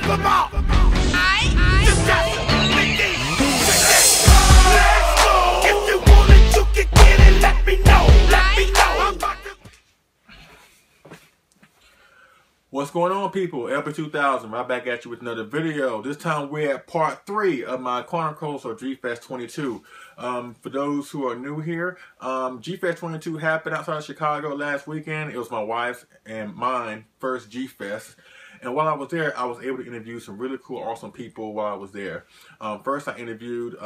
them all. What's going on, people? LP2000 right back at you with another video. This time we're at part 3 of my Chronicles of G-Fest 22. For those who are new here, G-Fest 22 happened outside of Chicago last weekend. It was my wife's and mine first G-Fest. And while I was there, I was able to interview some really cool, awesome people while I was there. First, I interviewed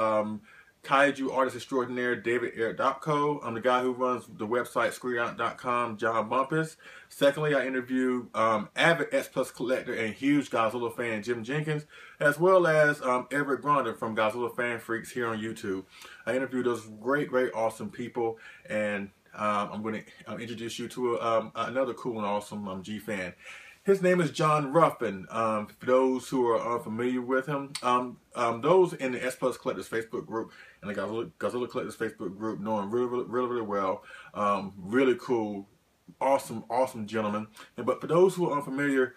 Kaiju artist extraordinaire David Eric.co. I'm the guy who runs the website screenout.com, John Bumpus. Secondly, I interviewed avid X-Plus collector and huge Godzilla fan Jim Jenkins, as well as Everett Gronder from Godzilla Fan Freaks here on YouTube. I interviewed those great, awesome people, and I'm going to introduce you to another cool and awesome G fan. His name is John Ruffin. For those who are unfamiliar with him, those in the X-Plus Collectors Facebook group and the Godzilla Collectors Facebook group know him really well. Really cool, awesome gentleman. But for those who are unfamiliar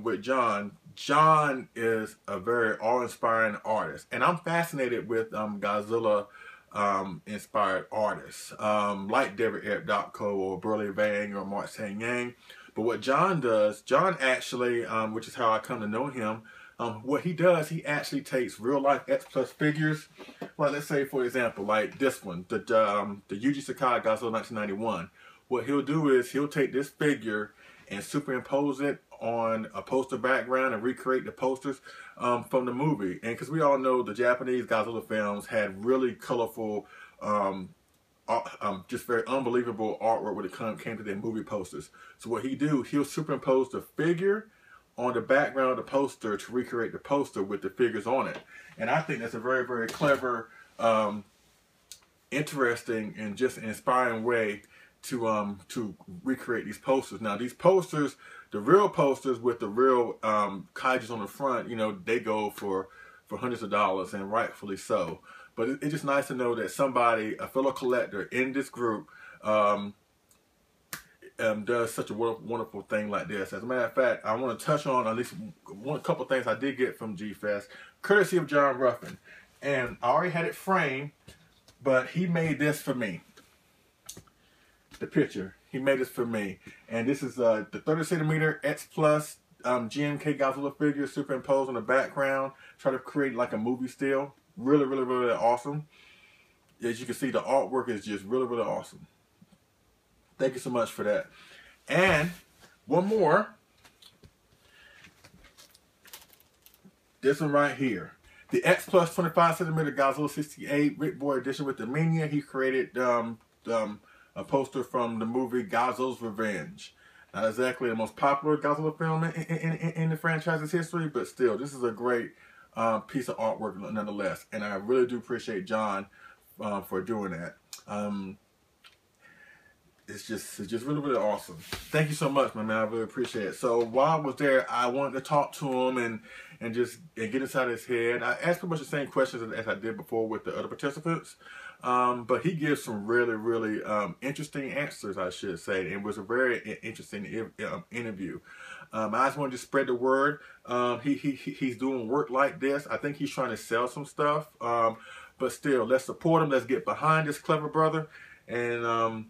with John, John is a very awe-inspiring artist, and I'm fascinated with Godzilla inspired artists like David Eric.co or Burley Vang or Mark Sang Yang. But what John does, John actually, which is how I come to know him, what he does, he actually takes real life X-Plus figures. Like, let's say, for example, like this one, the Yuji Sakai Godzilla 1991. What he'll do is he'll take this figure and superimpose it on a poster background and recreate the posters from the movie. And because we all know the Japanese Godzilla films had really colorful, just very unbelievable artwork when it came to their movie posters. So what he'll superimpose the figure on the background of the poster to recreate the poster with the figures on it. And I think that's a very clever, interesting, and just inspiring way to recreate these posters. Now these posters, the real posters with the real kaijus on the front, you know, they go for hundreds of dollars, and rightfully so. But it's just nice to know that somebody, a fellow collector in this group, does such a wonderful thing like this. As a matter of fact, I want to touch on at least a couple things I did get from G-Fest, courtesy of John Ruffin. And I already had it framed, but he made this for me. The picture, he made this for me. And this is the 30 centimeter X-Plus GMK Godzilla figure superimposed on the background. Try to create like a movie still. Really awesome. As you can see, the artwork is just really awesome. Thank you so much for that. And one more. This one right here. The X-Plus 25 centimeter Godzilla 68 Rick Boy edition with the Mania. He created a poster from the movie Godzilla's Revenge. Not exactly the most popular Godzilla film in the franchise's history, but still, this is a great piece of artwork nonetheless, and I really do appreciate John for doing that. It's just really awesome. Thank you so much, my man. I really appreciate it. So while I was there, I wanted to talk to him and get inside his head. I asked pretty much the same questions as I did before with the other participants, but he gives some really interesting answers, I should say. And it was a very interesting interview. I just wanted to spread the word. He's doing work like this. I think he's trying to sell some stuff, but still, let's support him. Let's get behind this clever brother, and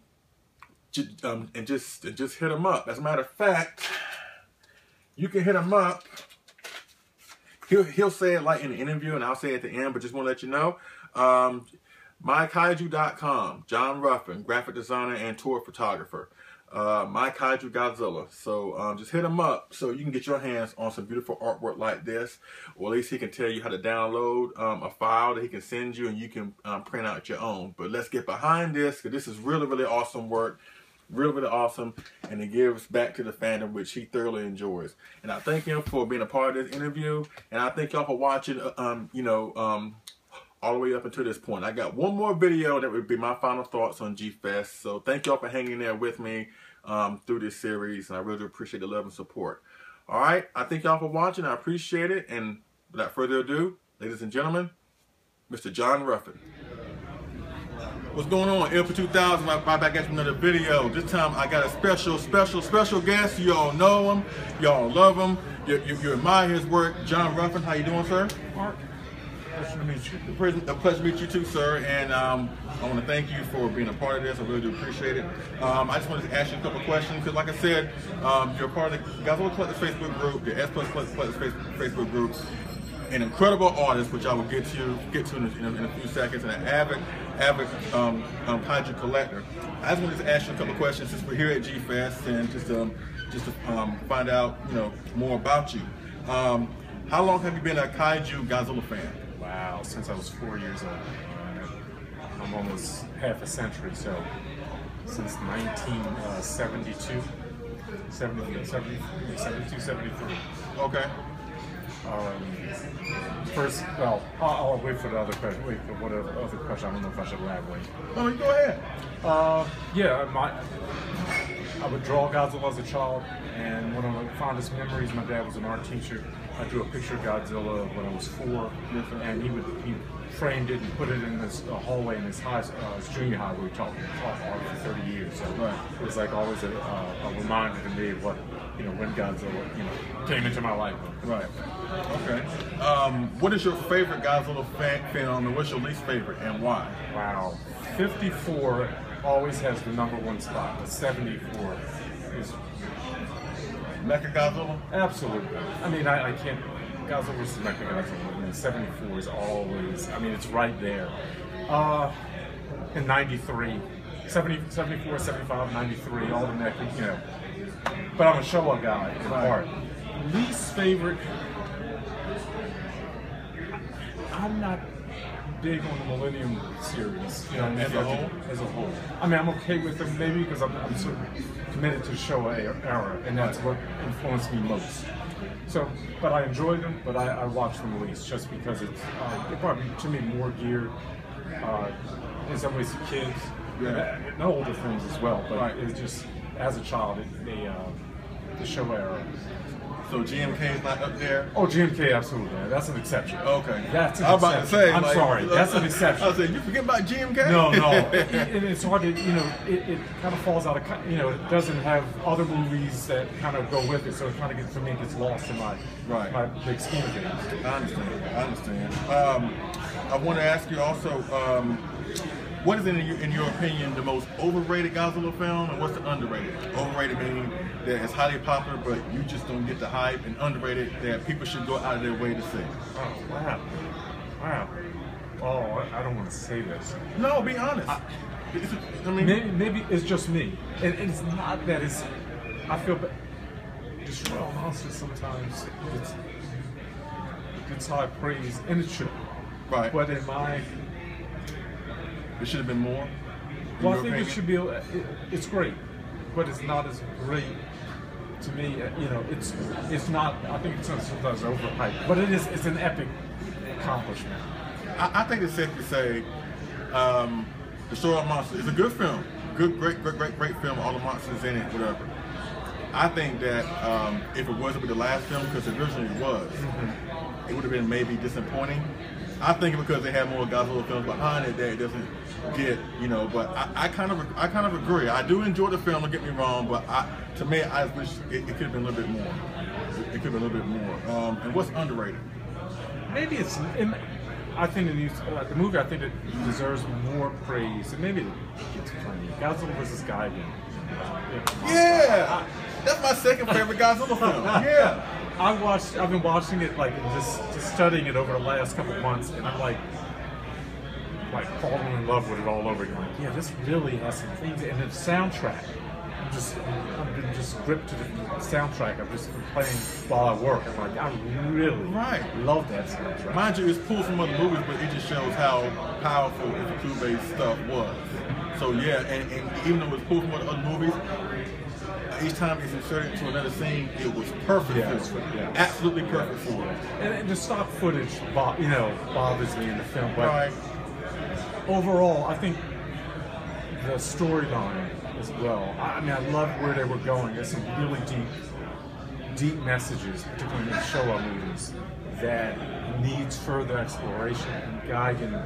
just hit him up. As a matter of fact, you can hit him up. He'll say it like in the interview, and I'll say it at the end. But just want to let you know, mykaiju.com. John Ruffin, graphic designer and tour photographer. My Kaiju Godzilla. So just hit him up so you can get your hands on some beautiful artwork like this, or at least he can tell you how to download a file that he can send you, and you can print out your own. But let's get behind this, because this is really awesome work, really awesome, and it gives back to the fandom, which he thoroughly enjoys. And I thank him for being a part of this interview, and I thank y'all for watching. All the way up until this point. I got one more video that would be my final thoughts on G-Fest. So thank y'all for hanging there with me through this series, and I really appreciate the love and support. All right, I thank y'all for watching. I appreciate it, and without further ado, ladies and gentlemen, Mr. John Ruffin. What's going on? Ilpa 2000, right back at you with another video. This time I got a special guest. You all know him, y'all love him, you admire his work. John Ruffin, how you doing, sir? Mark, pleasure to meet you. A pleasure to meet you too, sir. And I want to thank you for being a part of this. I really do appreciate it. I just wanted to ask you a couple questions because, like I said, you're part of the Godzilla Collectors Facebook group, the X-Plus Collectors Facebook group. An incredible artist, which I will get to in a few seconds, and an avid kaiju collector. I just wanted to ask you a couple of questions since we're here at G-Fest, and just to find out more about you. How long have you been a kaiju Godzilla fan? Wow, since I was 4 years old. I'm almost half a century, so since 1972, 73. Okay. First, well, I'll wait for the other question. Wait for what other question? I don't know if I should elaborate. Oh, you go ahead. Yeah, I would draw Godzilla as a child, and one of my fondest memories, my dad was an art teacher. I drew a picture of Godzilla when I was 4, and he framed it and put it in this hallway in his junior high where we taught art for 30 years. So it was like always a reminder to me of what, when Godzilla, came into my life. Right. Okay. What is your favorite Godzilla film, and what's your least favorite, and why? Wow. 54 always has the #1 spot, but 74 is Mecha Godzilla? Absolutely. I mean, I can't. Godzilla versus Mecha Godzilla. I mean, 74 is always. I mean, it's right there. In 93, 74, 75, 93, all the Mecha, But I'm a Showa guy in art. Least favorite. I'm not big on the Millennium series, as a whole. As a whole, I mean, I'm okay with them maybe because I'm sort of committed to Showa era, and that's what influenced me most. So, but I enjoy them, but I watch them least just because they're probably to me more geared in some ways to kids, and older things as well. But it's just as a child, the Showa era. So GMK is not up there? Oh, GMK, absolutely. That's an exception. Okay. That's an exception. I was about to say. I'm sorry. That's an exception. I said, you forget about GMK? No. And it's hard to, it kind of falls out of, it doesn't have other movies that kind of go with it, so it kind of gets, for me, it gets lost in my big scheme of things. I understand. I want to ask you also, what is, in your opinion, the most overrated Godzilla film, and what's the underrated? Overrated meaning that it's highly popular, but you just don't get the hype, and underrated that people should go out of their way to see. Oh, wow. Oh, I don't want to say this. No, be honest. I mean, maybe it's just me, and it's not that it's. I feel bad. Destroy Monsters sometimes it's high praise, and it should. Right. But in my. It should have been more? Well, I think it should be, it's great, but it's not as great to me, it's not, I think it's sometimes overhyped, but it's an epic accomplishment. I think it's safe to say, Destroy All Monsters is a good film. Great film, all the monsters in it, whatever. I think that if it wasn't the last film, because it originally was, it would have been maybe disappointing. I think because they have more Godzilla films behind it, that it doesn't get, But I kind of agree. I do enjoy the film. Don't get me wrong, but to me, I wish it could have been a little bit more. It could have been a little bit more. And what's underrated? Maybe it's. I think the movie. I think it deserves more praise, and maybe it gets funny. Godzilla versus Kaiju. Yeah, that's my second favorite Godzilla film. Yeah. I've been watching it just studying it over the last couple of months, and I'm like falling in love with it all over again. Like, yeah, this really has some things, and the soundtrack. I've been just gripped to the soundtrack. I've just been playing while I work. I'm like, I really love that soundtrack. Mind you, it's pulled from other movies, but it just shows how powerful Ifukube stuff was. So yeah, and even though it's pulled from other movies, each time it's inserted into another scene, it was perfect for it. Absolutely perfect for it. And the stock footage, bothers me in the film. But overall, I think the storyline as well. I mean, I love where they were going. There's some really deep messages, particularly in Showa movies, that needs further exploration. And Gigan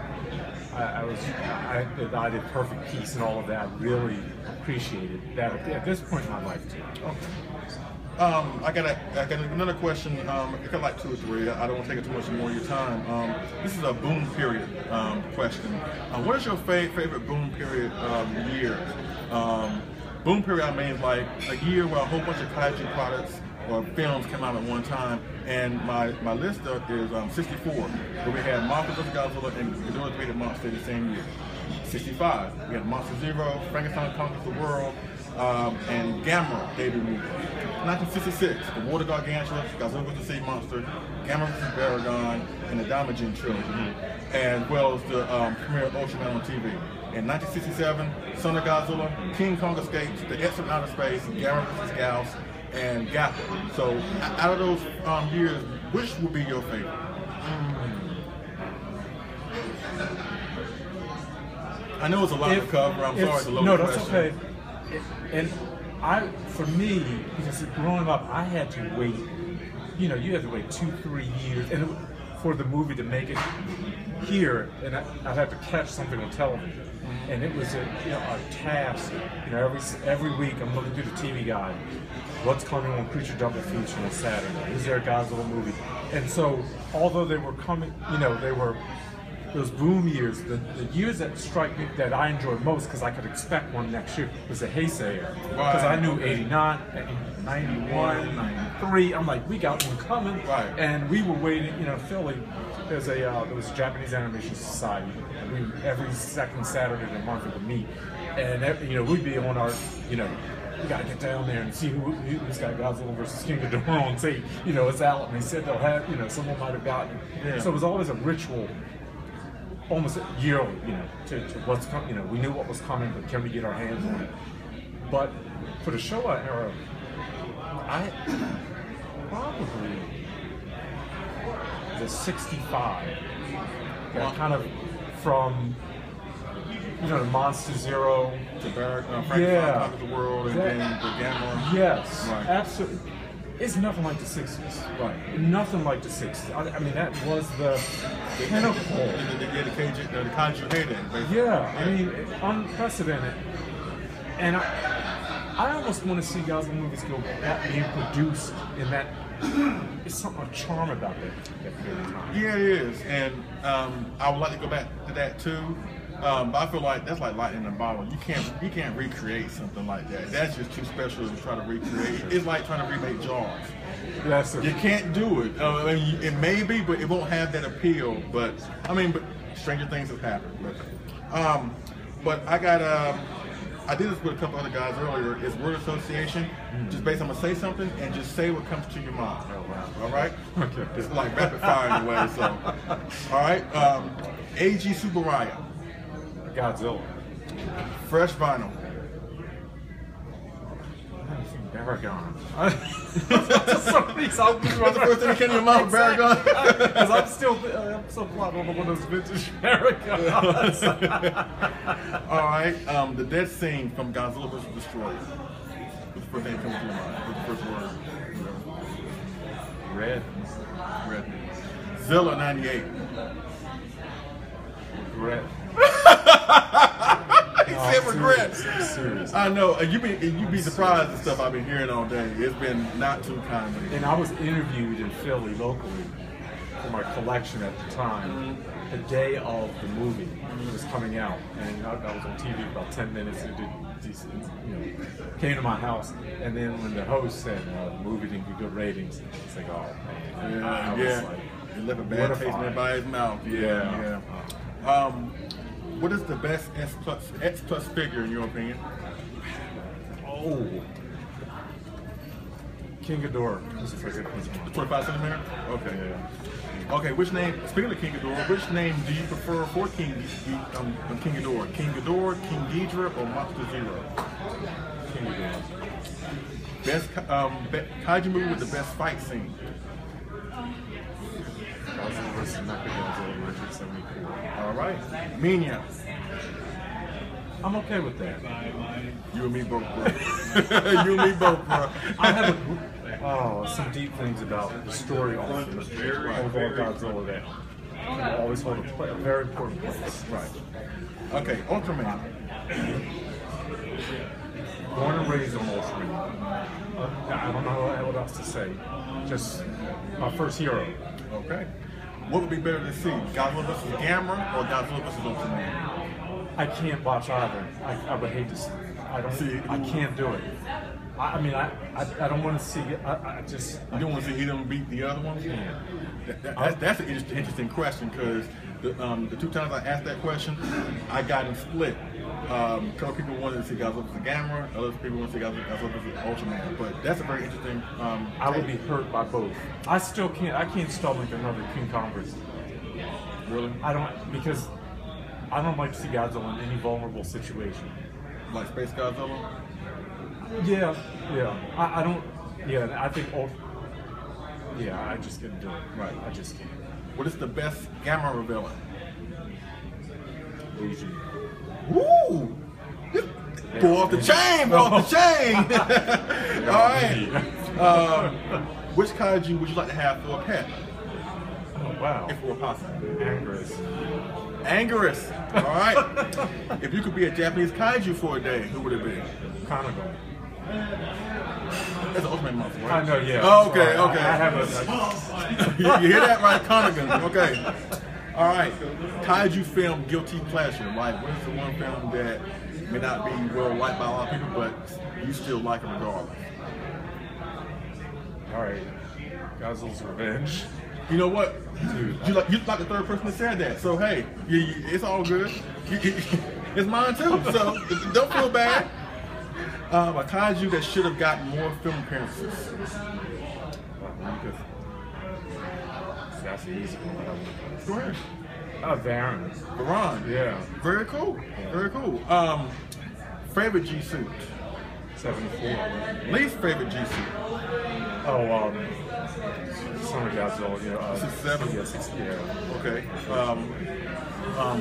I did Perfect Peace and all of that. I really appreciated that at this point in my life too. Okay. I got another question. I got like 2 or 3. I don't want to take too much more of your time. This is a boom period question. What is your favorite boom period year? Boom period, I mean, like a year where a whole bunch of kaiju products or films came out at one time. And my list is 64, where we had Monsters vs. Godzilla and Ghidorah the Monster the same year. 65, we had Monster Zero, Frankenstein Conquers the World, and Gamera debut movie. 1966, The War of Gargantua, Godzilla vs. the Sea Monster, Gamera vs. Baragon, and the Damaging Trilogy, as well as the premiere of Ultraman on TV. In 1967, Son of Godzilla, King Kong Escapes, The X from Outer Space, Gamera vs. Gauss, and Gappa. So, out of those years, which would be your favorite? I know it's a lot to cover. I'm sorry, it's a loaded question. No, that's okay. And for me, because growing up, I had to wait. You know, you had to wait 2-3 years, and for the movie to make it here, and I'd have to catch something on television, and it was a task. You know, every week I'm looking through the TV guide. What's coming on Creature Double Feature on Saturday? Is there a Godzilla movie? And so, although they were coming, they were those boom years, the years that strike me that I enjoyed most because I could expect one next year was the Heisei era. Because I knew 89, 91, 93. I'm like, we got one coming. Right. And we were waiting, Philly, there was a Japanese Animation Society. And every second Saturday of the month we would meet. And, we'd be on our, we got to get down there and see who's got Godzilla versus King Ghidorah on tape. It's out. And they said they'll have, someone might have gotten it. Yeah. So it was always a ritual. Almost yearly, to what's coming. We knew what was coming, but can we get our hands on it? But for the Showa era, I probably the 65. Kind of from the Monster Zero to Frankenstein Conquers the World, and then the Gamera. Yes, right. Absolutely. It's nothing like the 60s. Right. Nothing like the 60s. I mean, that was the pinnacle. The kaiju heyday, basically. Yeah, I mean, unprecedented. And I almost want to see Godzilla movies go back being produced in that. It's something, a charm about that period of time. Yeah, it is. And I would like to go back to that too. But I feel like that's like lightning in a bottle. You can't recreate something like that. That's just too special to try to recreate. It's like trying to remake Jaws. You can't do it. I mean, it may be, but it won't have that appeal. But stranger things have happened. But I did this with a couple other guys earlier. It's word association. Just basically, I'm gonna say something and just say what comes to your mind. Oh, wow. All right? Okay. It's like rapid fire in a way. So, all right. AG Subaraya. Godzilla. Fresh vinyl. Baragon. That's the first thing that came to your mind, Baragon. Because I'm so caught on one of those vintage Baragons. All right. The death scene from Godzilla vs. Destroyer. What's the first thing that comes to your mind? What's the first word? Red. Zilla 98. Regret. He said regret. Serious. I know. You'd be surprised at stuff I've been hearing all day. It's been not too kind. And I was interviewed in Philly locally for my collection at the time, the day of the movie was coming out, and I was on TV for about 10 minutes. And did decent, came to my house, and then when the host said the movie didn't get good ratings, it's like, oh man, I was like, it left a bad taste in everybody's mouth. Yeah. What is the best X-Plus figure in your opinion? Oh, King Ghidorah was the first one. 25 centimeter? Okay. Yeah. Okay, which name, speaking of King Ghidorah, which name do you prefer for King Ghidorah? King Ghidorah, King Ghidorah, or Monster Zero? King Ghidorah. Best kaiju movie with the best fight scene? Godzilla vs. Mechagodzilla 1974. All right. Minya. I'm okay with that. You and me both, bro. You and me both, bro. I have some deep things about the story on overall Godzilla that will always hold a very important place. Right. Okay, Ultraman. Born and raised on Ultraman. I don't know what else to say. Just my first hero. Okay. What would be better to see, Godzilla vs. Gamera or Godzilla vs. Ultraman? I can't watch either. I would hate to see. I can't do it. I mean, I don't want to see it. I just. You don't want to see either beat the other one? Yeah. That's an interesting question, because the 2 times I asked that question, I got them split. A couple people wanted to see Godzilla vs. Gamera, other people wanted to see Godzilla vs. Ultraman. But that's a very interesting. I would be hurt by both. I still can't. I can't stomach another King Kong versus. Really? I don't, because I don't like to see Godzilla in any vulnerable situation. Like Space Godzilla? Yeah. I don't. Yeah, I think. Yeah, I just can't do it. Right. I just can't. What is the best Gamera villain? Luigi. Woo! Go off the chain! Go off the chain! All right. Which kaiju would you like to have for a pet? Oh, wow. If it were possible. Angerous. Angerous. All right. If you could be a Japanese kaiju for a day, who would it be? Kanago. That's an Ultraman monster, right? I know, yeah. Oh, okay, okay. I have You hear that, right? Kanagan. Okay. All right. Kaiju film guilty pleasure. Like, what is the one film that may not be well liked by a lot of people, but you still like it regardless? All right. Godzilla's Revenge. You know what? Dude, you like the third person that said that. So hey, it's all good. It's mine too. So don't feel bad. A kaiju that should have gotten more film appearances. That's the easy one. Go ahead. Varan. Varan. Yeah. Very cool. Very cool. Favorite G suit. 74. Least favorite G suit. Oh, Summer Godzilla. Yeah. 67. Yeah, 60. Yeah. Okay.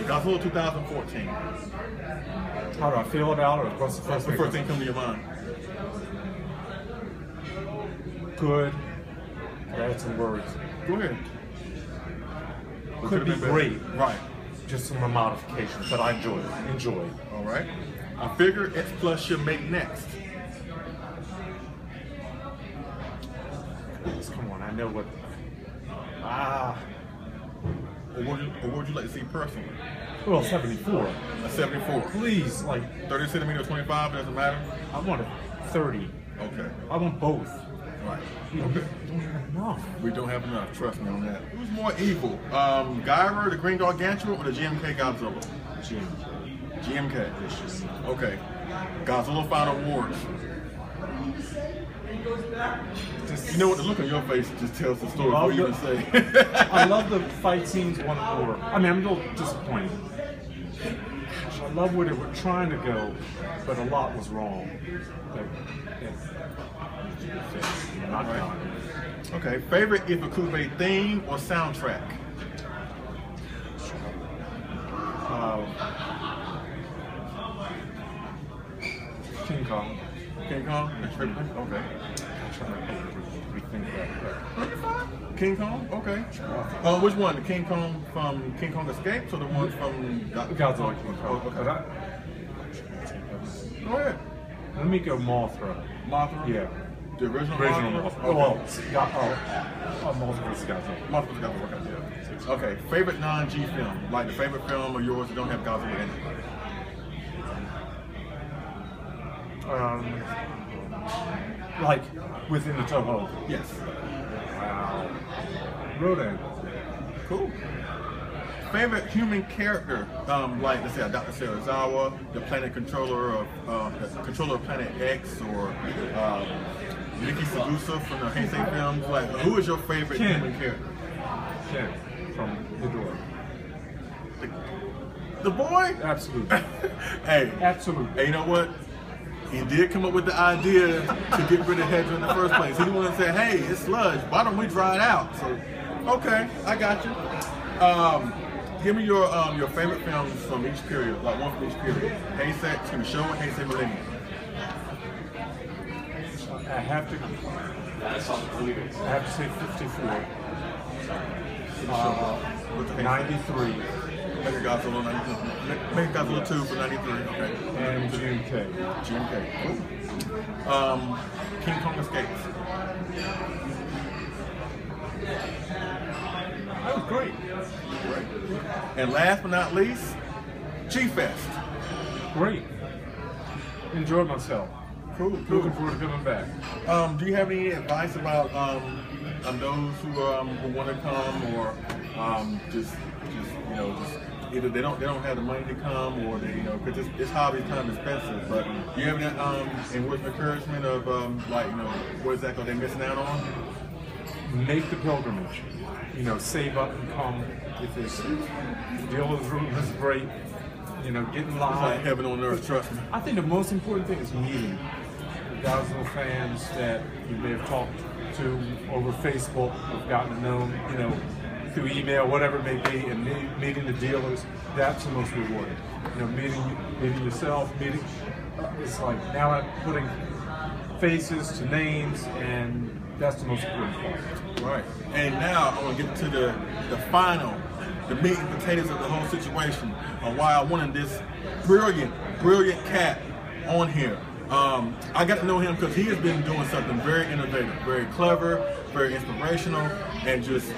Godzilla 2014. How do I feel about it? What's the What's the first thing come to your mind? Good. Add some words. Go ahead. Could be great. Right. Just some modifications, but I enjoy it. Enjoy. All right. A figure X-Plus should make next. Come on, I know what. Or would you like to see personally? Well, 74. A 74. Please, like 30 centimeter, 25, doesn't matter? I want a 30. Okay. I want both. Right. We Okay. don't have enough. We don't have enough, trust me on that. Who's more evil? Gyra, the Green Gargantua, or the GMK Godzilla? GMK. Vicious. Okay. Godzilla Final Wars. You know what, the look on your face just tells the story before you even say. I love the fight scenes one more. I mean, I'm a little disappointed. Gosh, I love where they were trying to go, but a lot was wrong. Like, not right. Okay, favorite Ifukube theme or soundtrack? King Kong. King Kong? Okay. King Kong? Okay. Which one? The King Kong from King Kong Escapes or the one from Godzilla King Kong? Okay. Go ahead. Let me go Mothra. Mothra? Yeah. The original Mothra. Okay. Oh, well, Mothra versus Godzilla. Mothra versus Godzilla. Yeah. Okay. Favorite non-G film? Like the favorite film of yours that don't have Godzilla in it? Like within the Toho. Yes. Wow. Rodan. Cool. Favorite human character? Like let's say Dr. Serizawa, the planet controller of the controller of Planet X, or Miki Sabusa from the Heisei films. Like, who is your favorite human character? Ken from Ghidorah. The boy? Absolutely. Hey. Absolutely. Hey, you know what? He did come up with the idea to get rid of Hedra in the first place. He didn't want to say, hey, it's sludge. Why don't we dry it out? So, okay, I got you. Give me your favorite films from each period, like one from each period. Heisei, Showa, Heisei Millennium. I have to say 54. What's the case? 93. Mechagodzilla 93. Mechagodzilla 2 for 93. Okay. And GMK. GMK. Cool. King Kong Escapes. That was great. Great. And last but not least, G-Fest. Great. Enjoyed myself. Cool. Looking forward to coming back. Do you have any advice about those who want to come, or just either they don't have the money to come, or they because this hobby is kind of expensive. But do you have any words of encouragement of what exactly are they missing out on? Make the pilgrimage. Save up and come. If the deal is great, get in line. It's like heaven on earth, trust me. I think the most important thing is meeting the Godzilla fans that you may have talked to over Facebook, or gotten to know, through email, whatever it may be, and meeting the dealers. That's the most rewarding. Meeting yourself, it's like now I'm putting faces to names, and that's the most important part. Right. And now I want to get to the final, the meat and potatoes of the whole situation, on why I wanted this brilliant cat on here. I got to know him because he has been doing something very innovative, very clever, very inspirational, and just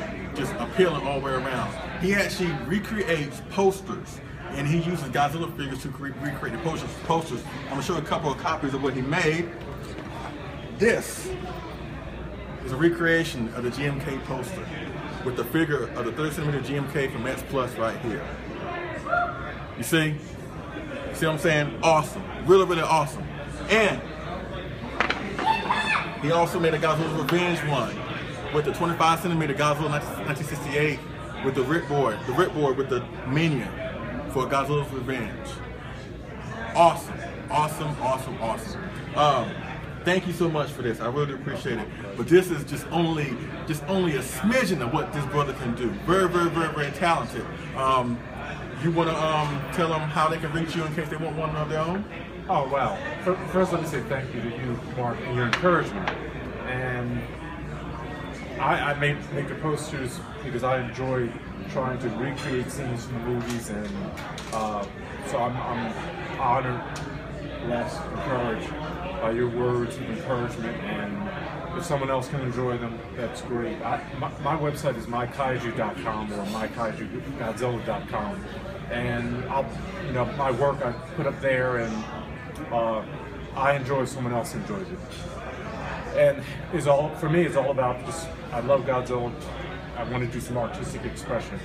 appealing all the way around. He actually recreates posters, and he uses Godzilla figures to recreate the posters. I'm going to show you a couple of copies of what he made. This is a recreation of the GMK poster with the figure of the 30cm GMK from X-Plus right here. You see? See what I'm saying? Awesome. Really awesome. And he also made a Godzilla's Revenge one with the 25cm Godzilla 1968 with the rip board with the minion for Godzilla's Revenge. Awesome. Thank you so much for this. I really appreciate it. But this is just only a smidgen of what this brother can do. Very talented. You want to tell them how they can reach you in case they want one of their own? Oh, wow. First, let me say thank you to you, Mark, and your encouragement. And I make the posters because I enjoy trying to recreate scenes from the movies, and so I'm honored, less encouraged by your words of encouragement, and if someone else can enjoy them, that's great. My website is mykaiju.com or mykaijugodzilla.com, and my work I put up there, and I enjoy, someone else enjoys it. And for me, it's all about just, I love Godzilla. I want to do some artistic expression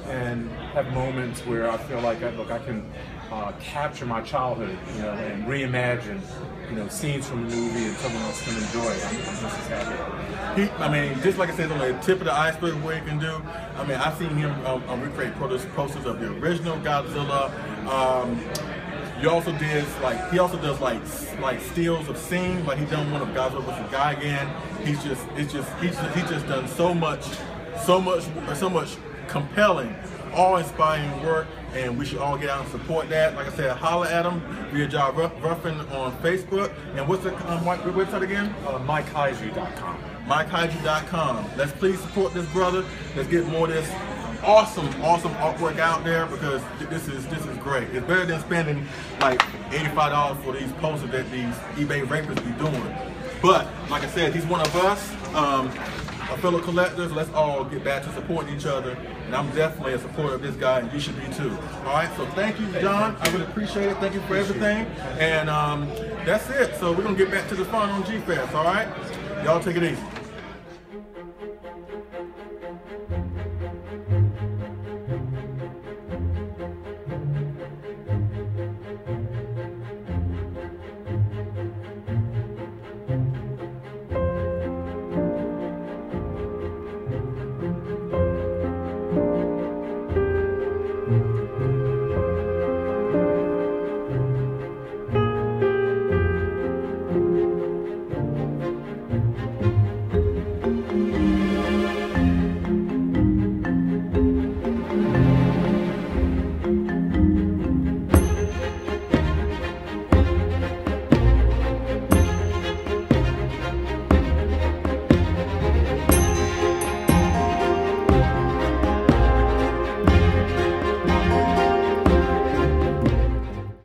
and have moments where I feel like I can capture my childhood, and reimagine, scenes from the movie, and someone else can enjoy it. I'm just as happy. Just like I said, on the tip of the iceberg, what he can do. I've seen him recreate posters of the original Godzilla. He also does like stills of scenes, like he done one of Godzilla vs. Gigan. He's just done so much compelling, awe-inspiring work, and we should all get out and support that. Like I said, holler at him via John Ruffin on Facebook. And what's the website again? mykaiju.com. mykaiju.com. Let's please support this brother. Let's get more of this awesome artwork out there, because this is great. It's better than spending like $85 for these posters that these eBay rapists be doing. But like I said, he's one of us, a fellow collectors. Let's all get back to supporting each other, and I'm definitely a supporter of this guy, and you should be too. All right, so thank you, John. I really appreciate it. Thank you for everything, and that's it. So we're gonna get back to the fun on G-Fest. All right, y'all take it easy.